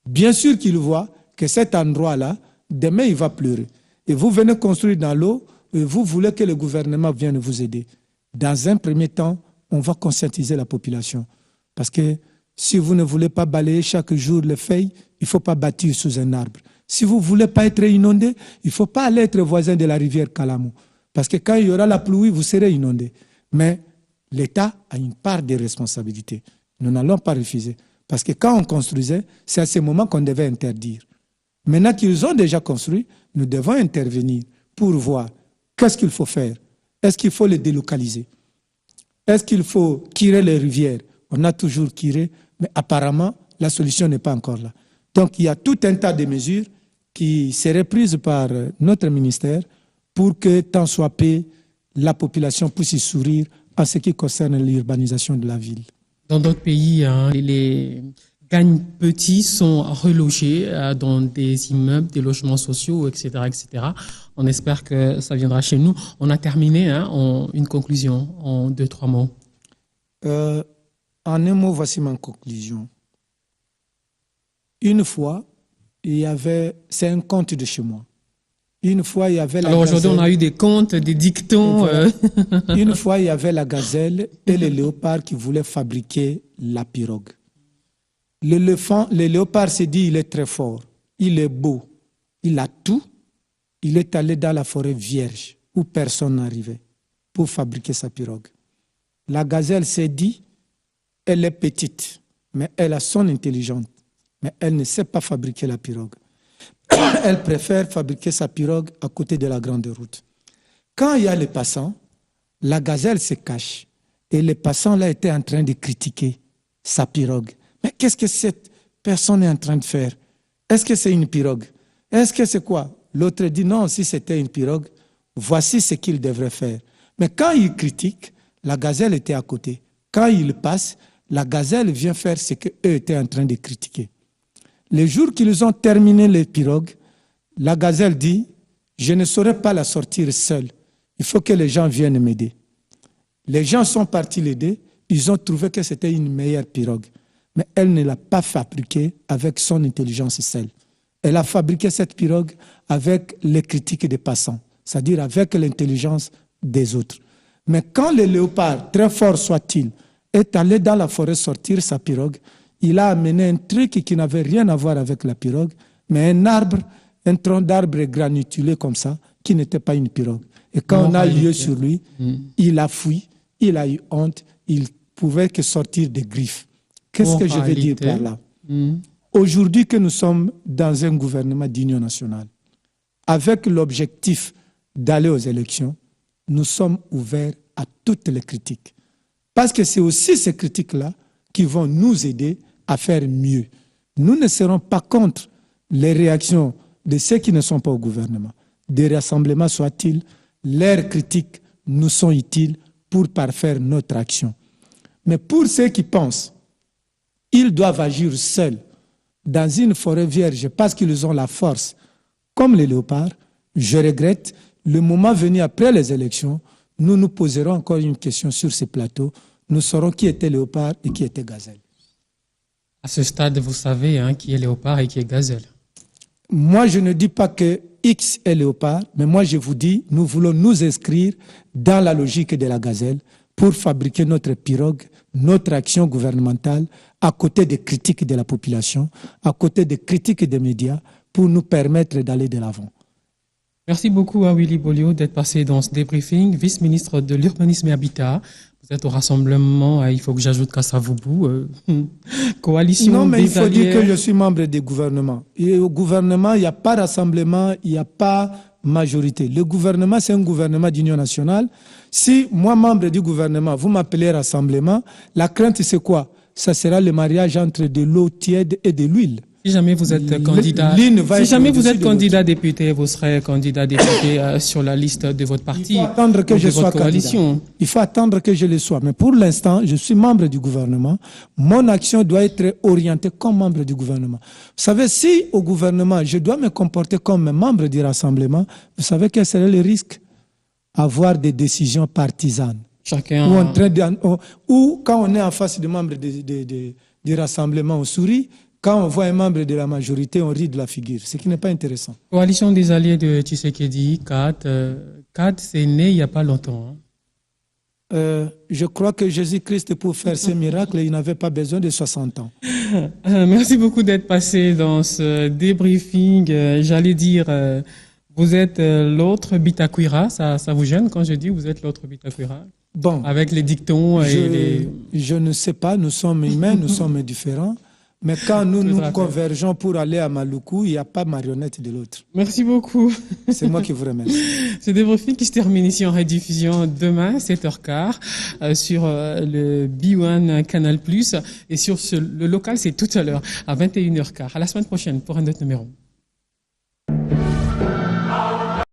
bien sûr qu'ils voient que cet endroit-là, demain, il va pleurer. Et vous venez construire dans l'eau, et vous voulez que le gouvernement vienne vous aider. Dans un premier temps, on va conscientiser la population. Parce que si vous ne voulez pas balayer chaque jour les feuilles, il ne faut pas bâtir sous un arbre. Si vous ne voulez pas être inondé, il ne faut pas aller être voisin de la rivière Kalamou. Parce que quand il y aura la pluie, vous serez inondé. Mais l'État a une part de responsabilité. Nous n'allons pas refuser. Parce que quand on construisait, c'est à ce moment qu'on devait interdire. Maintenant qu'ils ont déjà construit, nous devons intervenir pour voir qu'est-ce qu'il faut faire. Est-ce qu'il faut les délocaliser? Est-ce qu'il faut tirer les rivières? On a toujours tiré, mais apparemment, la solution n'est pas encore là. Donc, il y a tout un tas de mesures qui seraient prises par notre ministère pour que, tant soit peu, la population puisse y sourire en ce qui concerne l'urbanisation de la ville. Dans d'autres pays, les gagnes petits sont relogés dans des immeubles, des logements sociaux, etc., etc. On espère que ça viendra chez nous. On a terminé une conclusion en 2-3 mots. En un mot, voici ma conclusion. Une fois, c'est un conte de chez moi. Une fois, il y avait la Alors gazelle. aujourd'hui, on a eu des contes, des dictons. Voilà. Une fois, il y avait la gazelle et le léopard qui voulaient fabriquer la pirogue. Le léopard s'est dit, il est très fort, il est beau, il a tout. Il est allé dans la forêt vierge où personne n'arrivait pour fabriquer sa pirogue. La gazelle s'est dit, elle est petite, mais elle a son intelligence, mais elle ne sait pas fabriquer la pirogue. Elle préfère fabriquer sa pirogue à côté de la grande route. Quand il y a les passants, la gazelle se cache. Et les passants là étaient en train de critiquer sa pirogue. Mais qu'est-ce que cette personne est en train de faire? Est-ce que c'est une pirogue? Est-ce que c'est quoi? L'autre dit non, si c'était une pirogue, voici ce qu'il devrait faire. Mais quand il critique, la gazelle était à côté. Quand il passe, la gazelle vient faire ce qu'eux étaient en train de critiquer. Les jours qu'ils ont terminé les pirogues, la gazelle dit, je ne saurais pas la sortir seule. Il faut que les gens viennent m'aider. Les gens sont partis l'aider. Ils ont trouvé que c'était une meilleure pirogue. Mais elle ne l'a pas fabriquée avec son intelligence seule. Elle a fabriqué cette pirogue avec les critiques des passants, c'est-à-dire avec l'intelligence des autres. Mais quand le léopard, très fort soit-il, est allé dans la forêt sortir sa pirogue, il a amené un truc qui n'avait rien à voir avec la pirogue, mais un tronc d'arbre granitulé comme ça, qui n'était pas une pirogue. Et quand on a lieu sur lui, il a fui, il a eu honte, il pouvait que sortir des griffes. Qu'est-ce que je veux dire par là? Aujourd'hui que nous sommes dans un gouvernement d'union nationale, avec l'objectif d'aller aux élections, nous sommes ouverts à toutes les critiques. Parce que c'est aussi ces critiques-là qui vont nous aider à faire mieux. Nous ne serons pas contre les réactions de ceux qui ne sont pas au gouvernement. Des rassemblements soient-ils, leurs critiques nous sont utiles pour parfaire notre action. Mais pour ceux qui pensent, ils doivent agir seuls dans une forêt vierge parce qu'ils ont la force, comme les léopards. Je regrette, le moment venu après les élections, nous nous poserons encore une question sur ces plateaux. Nous saurons qui était léopard et qui était gazelle. À ce stade, vous savez qui est léopard et qui est gazelle. Moi, je ne dis pas que X est léopard, mais moi, je vous dis, nous voulons nous inscrire dans la logique de la gazelle pour fabriquer notre pirogue, notre action gouvernementale, à côté des critiques de la population, à côté des critiques des médias, pour nous permettre d'aller de l'avant. Merci beaucoup à Willy Bolio d'être passé dans ce débriefing, vice-ministre de l'Urbanisme et Habitat. Vous êtes au rassemblement, il faut que j'ajoute Kassavoubou, coalition des alliés. Non, mais il faut dire que je suis membre du gouvernement. Et au gouvernement, il n'y a pas rassemblement, il n'y a pas majorité. Le gouvernement, c'est un gouvernement d'union nationale. Si moi, membre du gouvernement, vous m'appelez rassemblement, la crainte, c'est quoi? Ça sera le mariage entre de l'eau tiède et de l'huile. Si jamais vous êtes candidat, député, vous serez candidat député sur la liste de votre parti. Il faut attendre que je sois candidat. Il faut attendre que je le sois. Mais pour l'instant, je suis membre du gouvernement. Mon action doit être orientée comme membre du gouvernement. Vous savez, si au gouvernement, je dois me comporter comme un membre du rassemblement, vous savez quel serait le risque? Avoir des décisions partisanes. Chacun. Ou quand on est en face de membres du rassemblement, on sourit. Quand on voit un membre de la majorité, on rit de la figure, ce qui n'est pas intéressant. Coalition des alliés de Tshisekedi, CAD, c'est né il n'y a pas longtemps. Je crois que Jésus-Christ, pour faire ces miracles, il n'avait pas besoin de 60 ans. Merci beaucoup d'être passé dans ce débriefing. J'allais dire, vous êtes l'autre Bitakwira. Ça vous gêne quand je dis vous êtes l'autre Bitakwira? Bon. Avec les dictons Je ne sais pas, nous sommes humains, nous sommes différents. Mais quand nous convergeons pour aller à Maluku, il n'y a pas marionnette de l'autre. Merci beaucoup. C'est moi qui vous remercie. Ce débriefing qui se termine ici en rediffusion demain, 7h15, sur le B1 Canal+. Et sur le local, c'est tout à l'heure, à 21h15. À la semaine prochaine pour un autre numéro.